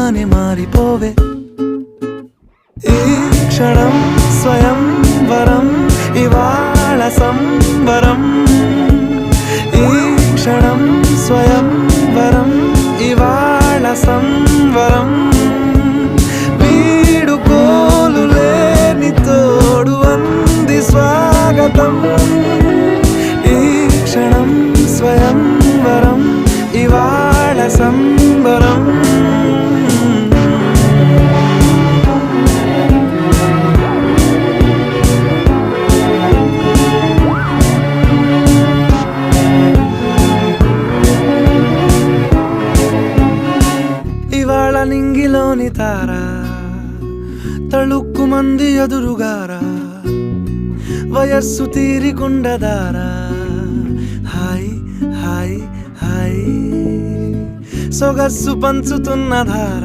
అని మారిపోవే ఈ క్షణం స్వయంవరం ఇవాళ సంబరం ఈ క్షణం స్వయంవరం ఇవాళ సంవరం వీడుకోలు లేని తోడు అంది స్వాగతం ఈ క్షణం స్వయంవరం ఇవాళ సంబరం ఇవాళ నింగిలోని తార తళుక్కు మంది ఎదురుగారా వయస్సు తీరికుండదారా హాయ్ హాయ్ హాయ్ సొగస్సు పంచుతున్న ధార